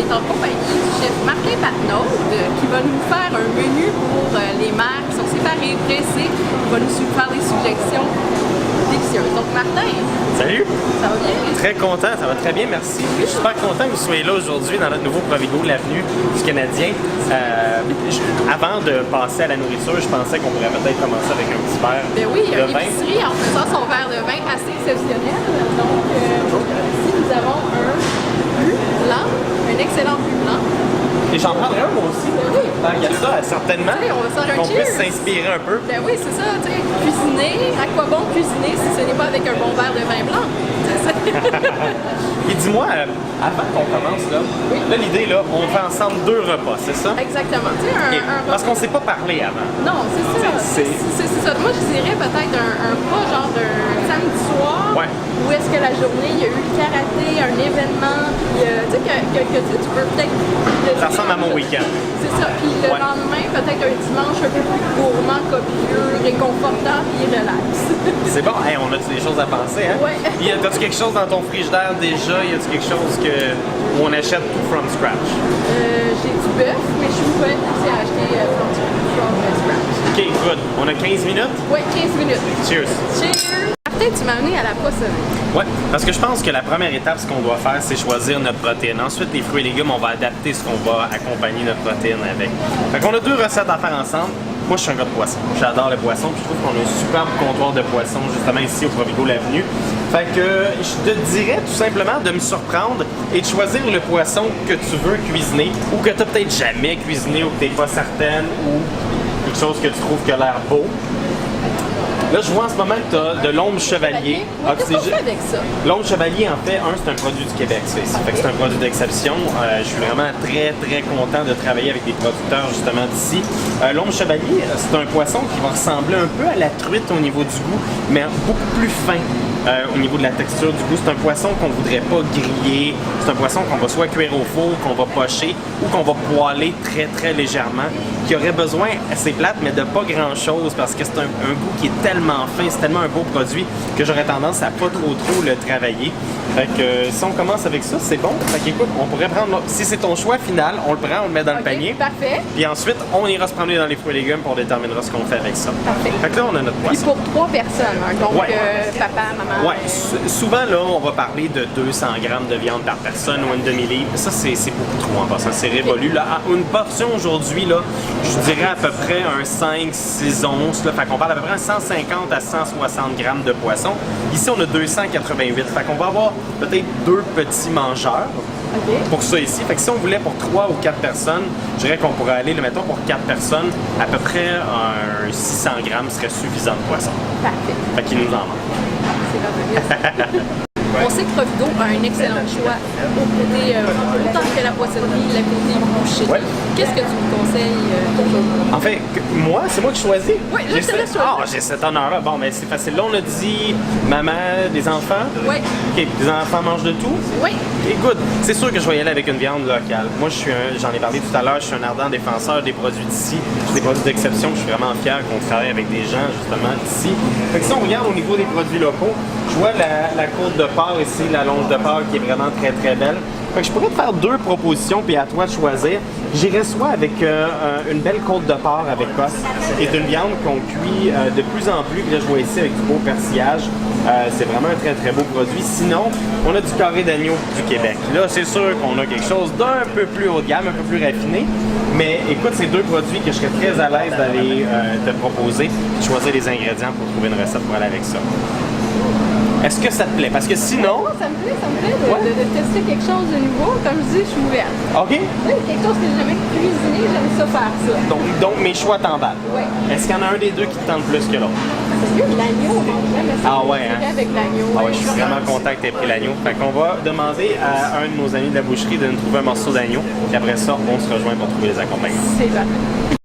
est en compagnie du chef Martin Patnaud qui va nous faire un menu pour les mères qui sont séparées, pressées. Il va nous faire des suggestions délicieuses. Donc Martin! Salut! Ça va bien? Très content, ça va très bien, merci. Je suis super content que vous soyez là aujourd'hui dans notre nouveau Provigo, l'avenue du Canadien. Avant de passer à la nourriture, je pensais qu'on pourrait peut-être commencer avec un petit verre ben oui, de vin. Épicerie en faisant son verre de vin assez exceptionnel. Donc ici nous avons un bleu blanc, un excellent bleu blanc. Et j'en prendrai un moi aussi. Ben oui. Il y a ça, certainement. On va faire un qu'on cheers. puisse s'inspirer un peu. Ben oui, c'est ça, tu sais, cuisiner, à quoi bon cuisiner si ce n'est pas avec un bon verre de vin blanc? Et dis-moi, avant qu'on commence, là, oui. Là l'idée, là, on fait ensemble 2 repas, c'est ça? Exactement. Tu sais, Parce qu'on ne s'est pas parlé avant. Non, c'est ça. C'est ça. Moi, je dirais peut-être un repas genre d'un samedi soir, ouais. Où est-ce que la journée, il y a eu le karaté, un événement, puis tu sais, que tu peux peut-être... Ça ressemble à mon week-end. C'est ça. Puis le lendemain, peut-être un dimanche un peu plus gourmand, copieux, réconfortant, puis relax. C'est bon, hey, on a des choses à penser, hein? Ouais. As-tu quelque chose dans ton frigidaire déjà? Y a-tu quelque chose où on achète tout from scratch? J'ai du bœuf, mais je suis ouverte aussi à acheter from scratch. OK, good. On a 15 minutes? Oui, 15 minutes. Cheers! Cheers! Martin, tu m'as amené à la poissonnerie. Oui, parce que je pense que la première étape, ce qu'on doit faire, c'est choisir notre protéine. Ensuite, les fruits et légumes, on va adapter ce qu'on va accompagner notre protéine avec. Fait qu'on a 2 recettes à faire ensemble. Moi, je suis un gars de poisson. J'adore le poisson. Puis je trouve qu'on a un superbe comptoir de poisson, justement, ici au Provigo, l'avenue. Fait que je te dirais tout simplement de me surprendre et de choisir le poisson que tu veux cuisiner ou que tu n'as peut-être jamais cuisiné ou que tu n'es pas certaine ou quelque chose que tu trouves qui a l'air beau. Là, je vois en ce moment que tu as de l'ombre chevalier. Oui, qu'est-ce qu'on fait avec ça? L'ombre chevalier, en fait, c'est un produit du Québec, ça, ici. Fait que c'est un produit d'exception. Je suis vraiment très, très content de travailler avec des producteurs, justement, d'ici. L'ombre chevalier, c'est un poisson qui va ressembler un peu à la truite au niveau du goût, mais beaucoup plus fin. Au niveau de la texture du goût, c'est un poisson qu'on ne voudrait pas griller. C'est un poisson qu'on va soit cuire au four, qu'on va pocher ou qu'on va poêler très très légèrement, qui aurait besoin, c'est plate, mais de pas grand chose parce que c'est un goût qui est tellement fin, c'est tellement un beau produit que j'aurais tendance à pas trop le travailler. Fait que si on commence avec ça, c'est bon. Fait qu'écoute, on pourrait prendre, si c'est ton choix final, on le prend, on le met dans le panier. Parfait. Puis ensuite, on ira se promener dans les fruits et légumes pour déterminer ce qu'on fait avec ça. Parfait. Fait que là, on a notre poisson. Puis pour 3 personnes, hein, donc papa, maman. Ouais, souvent là, on va parler de 200 grammes de viande par personne ou une demi-livre. Ça, c'est beaucoup trop en passant, c'est révolu. Là, une portion aujourd'hui, là, je dirais à peu près un 5-6 onces. Là, fait qu'on parle à peu près 150 à 160 grammes de poisson. Ici, on a 288. Fait qu'on va avoir peut-être 2 petits mangeurs. Pour ça ici. Fait que si on voulait pour 3 ou 4 personnes, je dirais qu'on pourrait aller, mettons, pour 4 personnes, à peu près un 600 grammes serait suffisant de poisson. Parfait. Fait qu'il nous en manque. On sait que Provigo a un excellent choix au côté, autant que la poissonnerie, le côté boucher. Ouais. Qu'est-ce que tu me conseilles aujourd'hui? En fait, moi, c'est moi qui choisis. Oui, je te laisse choisir. Ah, j'ai cet honneur-là. Bon, mais c'est facile. Là, on a dit maman, des enfants. Oui. OK, les enfants mangent de tout. Oui. Écoute, c'est sûr que je vais y aller avec une viande locale. Moi, j'en ai parlé tout à l'heure, je suis un ardent défenseur des produits d'ici. Des produits d'exception. Je suis vraiment fier qu'on travaille avec des gens, justement, d'ici. Fait que si on regarde au niveau des produits locaux, je vois la côte de porc ici, la longe de porc qui est vraiment très très belle. Fait que je pourrais te faire 2 propositions puis à toi de choisir. J'irais soit avec une belle côte de porc avec os et une viande qu'on cuit de plus en plus. Puis là, je vois ici avec du beau persillage. C'est vraiment un très très beau produit. Sinon, on a du carré d'agneau du Québec. Là, c'est sûr qu'on a quelque chose d'un peu plus haut de gamme, un peu plus raffiné. Mais écoute, c'est 2 produits que je serais très à l'aise d'aller te proposer, de choisir les ingrédients pour trouver une recette pour aller avec ça. Est-ce que ça te plaît? Parce que sinon... Ça me plaît de tester quelque chose de nouveau. Comme je dis, je suis ouverte. OK. Quelque chose que j'ai jamais cuisiné, j'aime ça faire ça. Donc mes choix t'emballent. Oui. Est-ce qu'il y en a un des 2 qui te tente plus que l'autre? Parce que l'agneau, j'aime ça. Ah ouais, hein? Avec l'agneau. Ah ouais, je suis vraiment content que tu aies pris l'agneau. Fait qu'on va demander à un de nos amis de la boucherie de nous trouver un morceau d'agneau. Puis après ça, on se rejoint pour trouver les accompagnements. C'est parfait.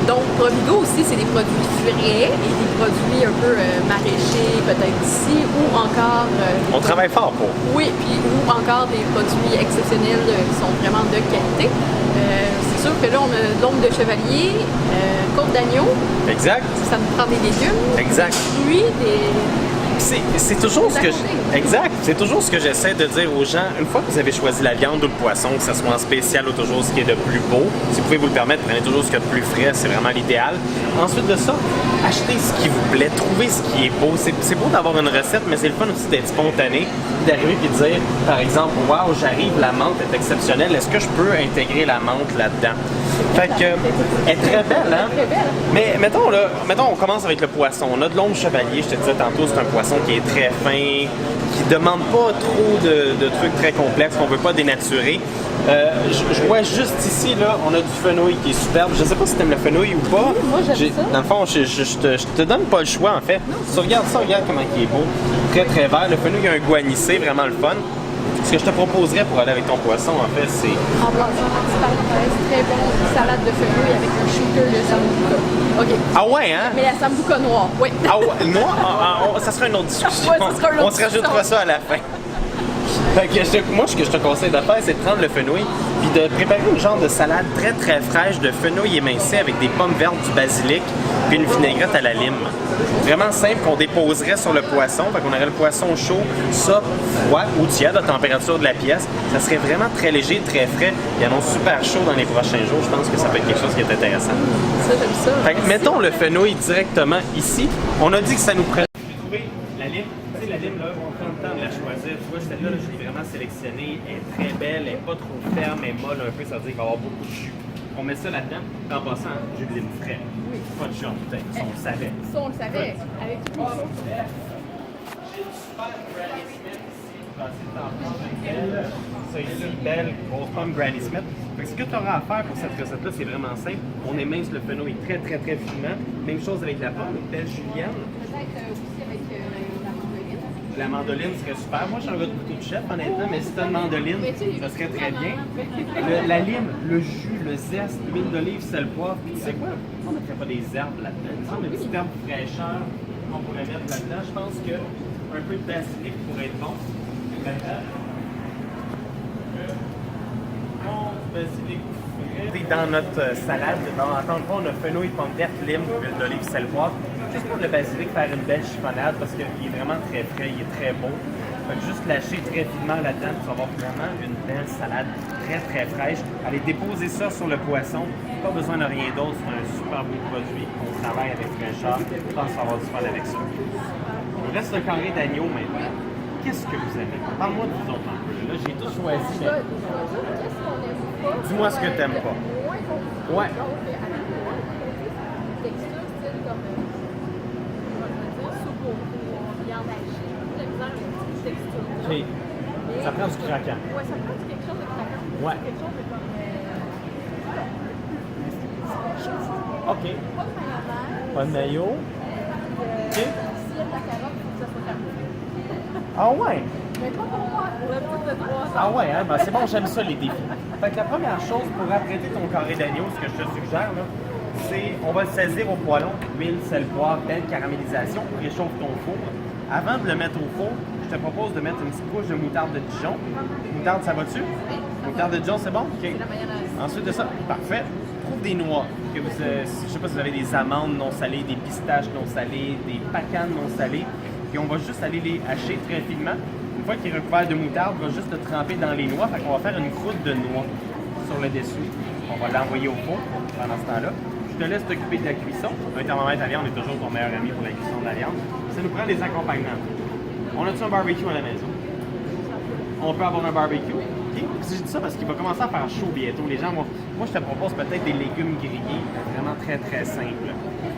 Donc, Provigo aussi, c'est des produits frais et des produits un peu maraîchers, peut-être ici, ou encore... on travaille fort pour. Oui, puis ou encore des produits exceptionnels qui sont vraiment de qualité. C'est sûr que là, on a de l'ombre de chevalier, côte d'agneau. Exact. Ça nous prend des légumes. Exact. Des fruits, des C'est toujours ce que exact, c'est toujours ce que j'essaie de dire aux gens. Une fois que vous avez choisi la viande ou le poisson, que ce soit en spécial ou toujours ce qui est de plus beau, si vous pouvez vous le permettre, prenez toujours ce qui est de plus frais, c'est vraiment l'idéal. Ensuite de ça, achetez ce qui vous plaît, trouvez ce qui est beau. C'est beau d'avoir une recette, mais c'est le fun aussi d'être spontané, d'arriver et de dire, par exemple, waouh, j'arrive, la menthe est exceptionnelle, est-ce que je peux intégrer la menthe là-dedans? Fait que, elle est très belle, hein? Mais mettons, on commence avec le poisson. On a de l'ombre chevalier, je te disais tantôt, c'est un poisson qui est très fin, qui demande pas trop de trucs très complexes, qu'on veut pas dénaturer. Je vois juste ici, là, on a du fenouil qui est superbe. Je sais pas si tu aimes le fenouil ou pas. Oui, moi j'aime ça. Dans le fond, je te donne pas le choix, en fait. Tu regardes ça, regarde comment il est beau. Très, très vert. Le fenouil a un goût anisé, vraiment le fun. Ce que je te proposerais pour aller avec ton poisson, en fait, c'est... En blanc, petite parenthèse, très bon salade de fenouil avec un shooter de sambuca. OK. Ah ouais, hein? Mais la sambuca noire, oui. Ah ouais, noir? Ça sera une autre discussion. Ouais, ça sera une autre On se rajoutera ça à la fin. Fait que moi, ce que je te conseille de faire, c'est de prendre le fenouil puis de préparer une genre de salade très très fraîche de fenouil émincé avec des pommes vertes, du basilic puis une vinaigrette à la lime. Vraiment simple qu'on déposerait sur le poisson. Fait qu'on aurait le poisson chaud, ça, froid ou tiède à la température de la pièce. Ça serait vraiment très léger, très frais. Ils annonce super chaud dans les prochains jours. Je pense que ça peut être quelque chose qui est intéressant. Ça, j'aime ça. Fait que mettons le fenouil directement ici. On a dit que ça nous prend. J'ai trouvé la lime. Tu sais, la lime, là, on prend le temps de la choisir. Tu vois, celle-là, je l'ai vraiment sélectionnée. Elle est très belle, elle n'est pas trop ferme, elle est molle un peu. Ça veut dire qu'il va y avoir beaucoup de jus. On met ça là-dedans. En passant, jus de lime frais. Oui. Pas de chance, peut-être. Ça, on le savait. Ça, on le savait. Avec tout ça. J'ai une super Granny Smith ici. Je vais essayer d'en prendre une belle. Ça, ici, une belle grosse pomme Granny Smith. Fait que ce que tu auras à faire pour cette recette-là, c'est vraiment simple. On émince le fenouil très, très, très finement. Même chose avec la pomme, une belle julienne. Peut-être aussi avec la mandoline. La mandoline serait super. Moi, je suis un gars de couteau de chef, honnêtement, mais si tu as une mandoline, ça serait très bien. La lime, le jus, le zeste, l'huile d'olive, sel, poivre. Puis tu sais quoi? On ne mettrait pas des herbes là-dedans. Il me semble une petite herbe fraîcheur qu'on pourrait mettre là-dedans. Je pense qu'un peu de basilic pourrait être bon. Bon, basilic frais. Dans notre salade, encore une fois, on a fenouil, pommes vertes, lime, huile d'olive, sel, poivre. Juste pour le basilic, faire une belle chiffonnade parce qu'il est vraiment très frais, il est très beau. Fait que juste lâcher très finement là-dedans, tu vas avoir vraiment une belle salade très très fraîche. Allez déposer ça sur le poisson. Pas besoin de rien d'autre, c'est un super beau produit. On travaille avec fraîcheur. Je pense qu'on va avoir du fun avec ça. Il reste le carré d'agneau maintenant. Qu'est-ce que vous aimez? Parle-moi de vous autres un peu. Là, j'ai tout choisi. Mais... dis-moi ce que tu n'aimes pas. Ouais. Okay. Ça prend du craquant. Ouais, ça prend quelque chose de craquant. Ouais. Quelque chose de comme. OK. Pas de maillot. OK. Si la carotte, il faut que ça soit carré. Ah ouais? Mais pas pour moi, pour la petite de 3 ans. Ah ouais, hein? Ben, c'est bon, j'aime ça les défis. Fait que la première chose pour apprêter ton carré d'agneau, ce que je te suggère, là, c'est on va le saisir au poêlon, huile, sel, poivre, belle caramélisation, réchauffe ton four. Avant de le mettre au four, je te propose de mettre une petite couche de moutarde de Dijon. Moutarde, ça va-tu? Moutarde de Dijon, c'est bon? OK. Ensuite de ça, parfait. Trouve des noix. Que vous, je sais pas si vous avez des amandes non salées, des pistaches non salées, des pacanes non salées. Puis on va juste aller les hacher très finement. Une fois qu'il est recouvert de moutarde, on va juste le tremper dans les noix. Fait qu'on va faire une croûte de noix sur le dessus. On va l'envoyer au four pendant ce temps-là. Je te laisse t'occuper de la cuisson. Un thermomètre à viande est toujours ton meilleur ami pour la cuisson de la viande. Ça nous prend des accompagnements. On a-tu un barbecue à la maison? On peut avoir un barbecue. Okay. J'ai dit ça parce qu'il va commencer à faire chaud bientôt. Les gens vont... Moi, je te propose peut-être des légumes grillés. Vraiment très, très simple.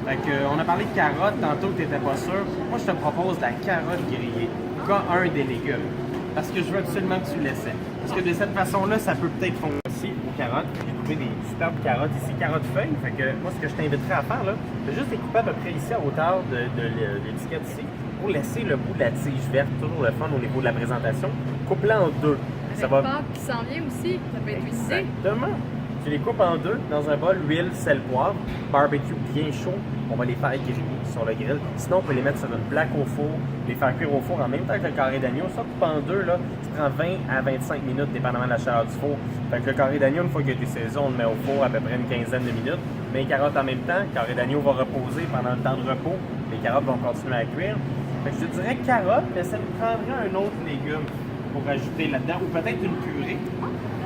Fait que, on a parlé de carottes tantôt que tu n'étais pas sûr. Moi, je te propose de la carotte grillée. Cas un des légumes. Parce que je veux absolument que tu l'essaies. Parce que de cette façon-là, ça peut peut-être fonctionner aussi aux carottes. J'ai trouvé des superbes carottes ici, carottes feuilles. Fait que moi, ce que je t'inviterais à faire, là, c'est juste les couper à peu près ici à hauteur de l'étiquette ici pour laisser le bout de la tige verte, toujours le fun au niveau de la présentation. Coupe-la en deux. Avec ça va... pâte qui s'en vient aussi, ça peut être utilisé. Exactement. Tu les coupes en deux dans un bol, huile, sel, poivre, barbecue bien chaud. On va les faire griller sur le grill. Sinon, on peut les mettre sur une plaque au four, les faire cuire au four en même temps que le carré d'agneau. Ça, coupe en deux, là, ça prend 20 à 25 minutes, dépendamment de la chaleur du four. Fait que le carré d'agneau, une fois qu'il a été saisi, on le met au four à peu près une quinzaine de minutes. Mais les carottes en même temps, le carré d'agneau va reposer pendant le temps de repos. Les carottes vont continuer à cuire. Fait que je te dirais carotte, mais ça nous prendrait un autre légume pour ajouter là-dedans. Ou peut-être une purée.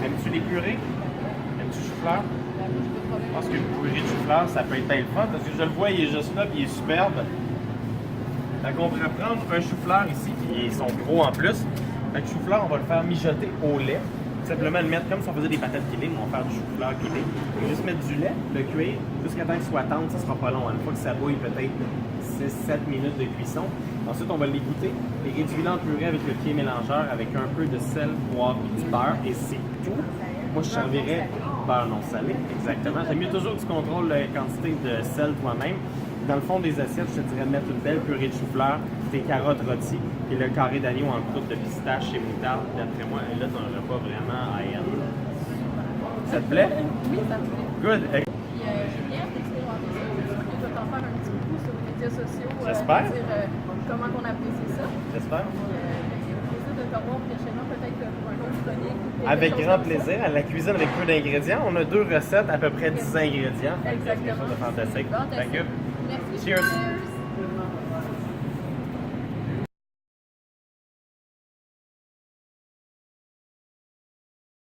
Aimes-tu les purées? Aimes-tu le chou-fleur? Je pense qu'une purée de chou-fleur, ça peut être bien le fun parce que je le vois, il est juste là, puis il est superbe. Fait qu'on pourrait prendre un chou-fleur ici, puis ils sont gros en plus. Fait que le chou-fleur, on va le faire mijoter au lait. Simplement le mettre comme si on faisait des patates pilées, mais on va faire du chou-fleur pilé. On va juste mettre du lait, le cuire, jusqu'à temps qu'il soit tendre, ça sera pas long. Une fois que ça bouille, peut-être 6-7 minutes de cuisson. Ensuite, on va l'égoutter, les réduire en purée avec le pied mélangeur, avec un peu de sel, poivre et du beurre, et c'est tout. Moi, je servirais beurre non salé, exactement. C'est mieux toujours que tu contrôles la quantité de sel toi-même. Dans le fond des assiettes, je te dirais de mettre une belle purée de chou-fleur, tes carottes rôties et le carré d'agneau en croûte de pistache et moutarde. D'après moi, et là, tu un repas vraiment high-end. Ça te plaît? Oui, ça me plaît. Good. Puis j'ai bien expérimenté ça. Je suis sûre que tu vas t'en faire un petit coup sur les médias sociaux. J'espère. Dire comment on apprécie ça. J'espère. Puis, au plaisir de te revoir prochainement, peut-être pour un autre chronique. Avec grand plaisir. À la cuisine avec peu d'ingrédients. On a 2 recettes, à peu près 10 ingrédients. Exactement. C'est quelque chose de fantastique. Fantastique. Thank you. Merci. Cheers. Cheers.